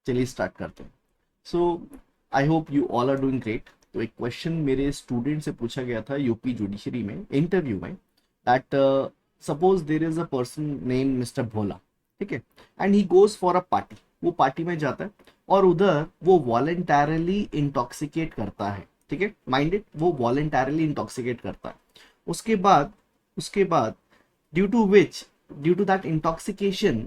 चलिए स्टार्ट करते हैं। So I hope you all are doing great. तो एक क्वेश्चन मेरे स्टूडेंट से पूछा गया था यूपी जुडिशरी में इंटरव्यू में, that suppose there is a person name mister Bhola, ठीक है, and he goes for a party. वो पार्टी में जाता है और उधर वो वॉलेंटरली इंटॉक्सिकेट करता है, ठीक है, माइंडेड, वो वॉलेंटरली इंटॉक्सिकेट करता है। उसके बाद due to which, due to that intoxication,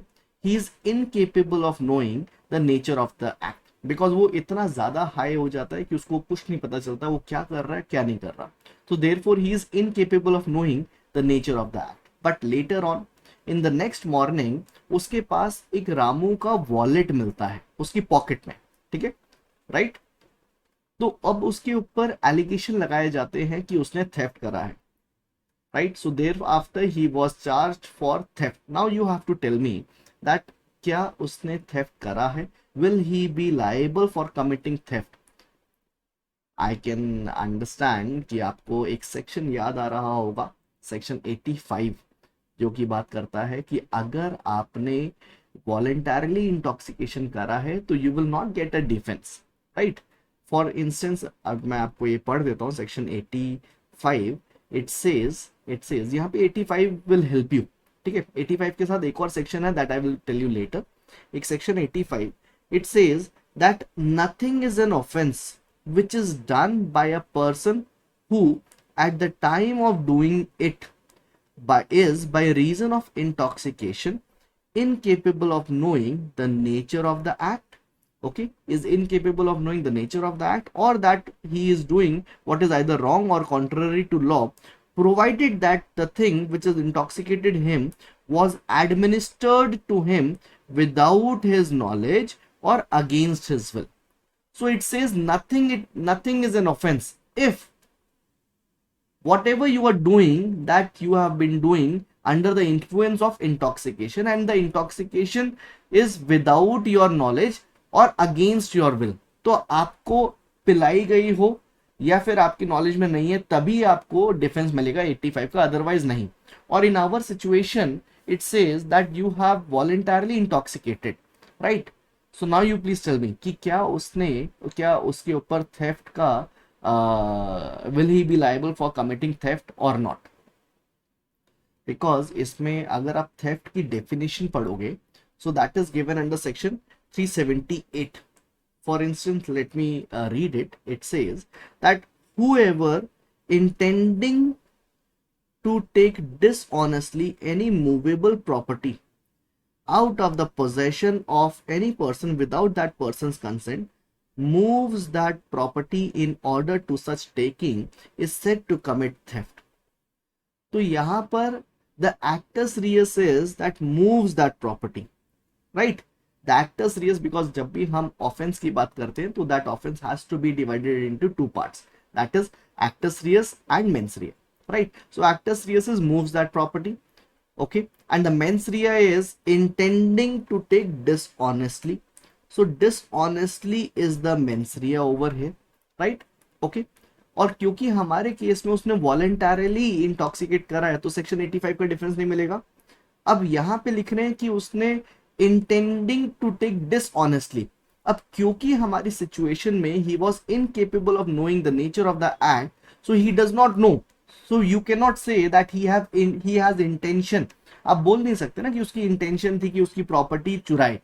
he is incapable of knowing the nature of the act, because वो इतना ज्यादा हाई हो जाता है कि उसको कुछ नहीं पता चलता वो क्या कर रहा है क्या नहीं कर रहा। तो therefore he is incapable of knowing the nature of the act, but later on in the next morning उसके पास एक रामू का वॉलेट मिलता है उसकी पॉकेट में, ठीक है, राइट। तो अब उसके ऊपर एलिगेशन लगाए जाते हैं कि उसने थेफ्ट करा है, right? So thereafter he was charged for theft. Now you have to tell me that क्या उसने theft करा है? Will he be liable for committing theft? I can understand कि आपको एक सेक्शन याद आ रहा होगा, सेक्शन 85, जो कि बात करता है कि अगर आपने वॉलेंटरली इंटॉक्सिकेशन करा है तो you will not get a defence, right. For instance, अब मैं आपको ये पढ़ देता हूँ सेक्शन 85। इट सेज यहाँ पे 85 विल हेल्प यू, ठीक है। 85 के साथ एक और सेक्शन है that I will tell you later. एक section 85, it says that nothing is an offence which is done by a person who at the time of doing it by reason of intoxication incapable of knowing the nature of the act, okay, is incapable of knowing the nature of the act, or that he is doing what is either wrong or contrary to law, provided that the thing which has intoxicated him was administered to him without his knowledge or against his will. So it says nothing is an offense if whatever you are doing, that you have been doing under the influence of intoxication, and the intoxication is without your knowledge or against your will. तो आपको पिलाई गई हो या फिर आपकी knowledge में नहीं है तभी आपको डिफेंस मिलेगा 85 का, अदरवाइज नहीं। और in our situation it says that you have voluntarily intoxicated, right. So now you please tell me कि क्या उसके ऊपर थेफ्ट का will he be liable for committing theft और नॉट। बिकॉज इसमें अगर आप थेफ्ट की डेफिनेशन पढ़ोगे, so that is given under section 378। For instance, let me read it. It says that whoever intending to take dishonestly any movable property out of the possession of any person without that person's consent moves that property in order to such taking is said to commit theft. तो यहां पर the actus reus is that moves that property, right? The actus reus, because जब भी हम offense की बात करते हैं तो that offense has to be divided into two parts, that is actus reus and mens rea, right? So actus reus is moves that property, okay, and the mens rea is intending to take dishonestly. So dishonestly is the mens rea over here, right? Okay. और क्योंकि हमारे case में उसने voluntarily intoxicate करा है तो section 85 का difference नहीं मिलेगा। अब यहां पे लिख रहे हैं कि उसने इंटेंडिंग टू टेक डिसऑनेस्टली। अब क्योंकि हमारी सिचुएशन में he was incapable of knowing the nature of the act, so he does not no, so you can not say that he has intention. आप बोल नहीं सकते ना कि उसकी इंटेंशन थी कि उसकी प्रॉपर्टी चुराए,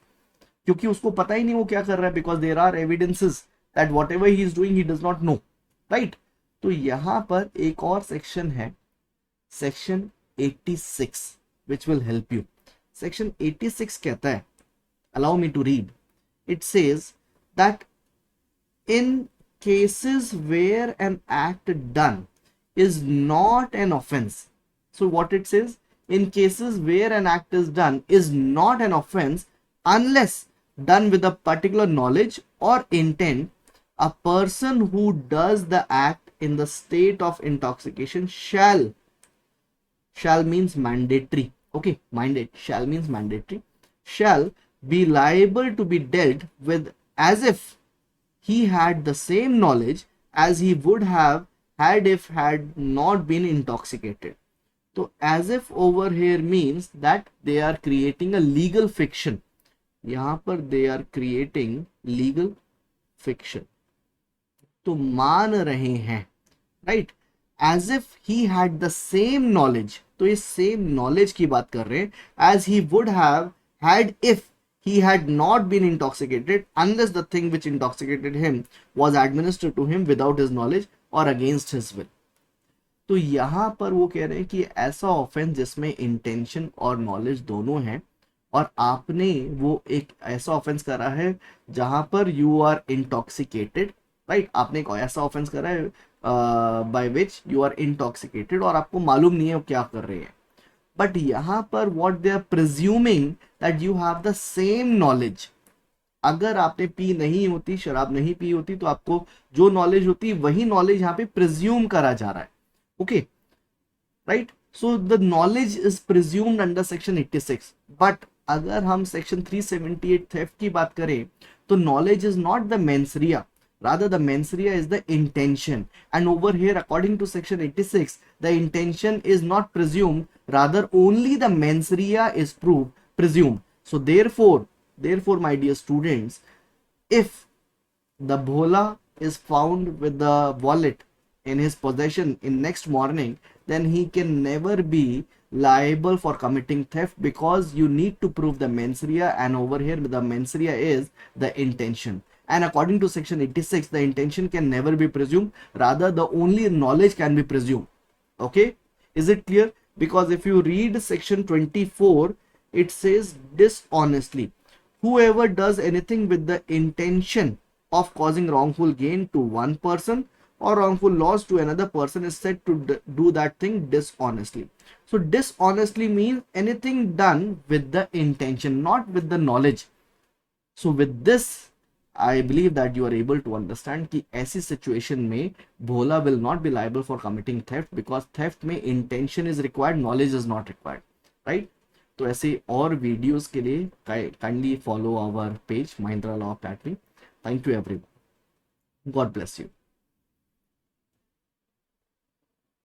क्योंकि उसको पता ही नहीं वो क्या कर रहा है, because there are evidences that whatever he is doing he does not know, right. तो यहां पर एक और सेक्शन है, section 86, which will help you. Section 86 कहता है, allow me to read, it says that in cases where an act done is not an offense. So what it says, in cases where an act is done is not an offense unless done with a particular knowledge or intent, a person who does the act in the state of intoxication shall means mandatory, okay, shall means mandatory, shall be liable to be dealt with as if he had the same knowledge as he would have had if had not been intoxicated. So as if over here means that they are creating a legal fiction, यहां पर they are creating legal fiction, तो मान रहे हैं, right, as if he had the same knowledge, तो ये same knowledge की बात कर रहे हैं, as he would have had if he had not been intoxicated unless the thing which intoxicated him was administered to him without his knowledge or against his will. तो यहां पर वो कह रहे हैं कि ऐसा ऑफेंस जिसमें इंटेंशन और नॉलेज दोनों है, और आपने वो एक ऐसा ऑफेंस करा है जहां पर यू आर इंटॉक्सिकेटेड, राइट, आपने एक ऐसा ऑफेंस करा है by which you are intoxicated और आपको मालूम नहीं है वो क्या कर रहे हैं, बट यहां पर what they are presuming that you have the same knowledge. अगर आपने पी नहीं होती, शराब नहीं पी होती, तो आपको जो नॉलेज होती वही नॉलेज यहाँ पे प्रिज्यूम करा जा रहा है, okay, right. So the knowledge is presumed under section 86, but अगर हम सेक्शन 378 थेफ्ट की बात करें तो knowledge is not the mens rea, rather the mensaria is the intention, and over here according to section 86 the intention is not presumed, rather only the mensaria is presumed. So therefore my dear students, if the bhola is found with the wallet in his possession in next morning, then he can never be liable for committing theft, because you need to prove the mensaria, and over here the mensaria is the intention, and according to section 86 the intention can never be presumed, rather the only knowledge can be presumed, okay. Is it clear? Because if you read section 24, it says dishonestly, whoever does anything with the intention of causing wrongful gain to one person or wrongful loss to another person is said to do that thing dishonestly. So dishonestly means anything done with the intention, not with the knowledge. So with this I believe that you are able to understand कि ऐसी situation में भोला will not be liable for committing theft, because theft में intention is required, knowledge is not required, right? तो ऐसे और videos के लिए kindly follow our page Mahindra Law Academy. Thank you everyone. God bless you.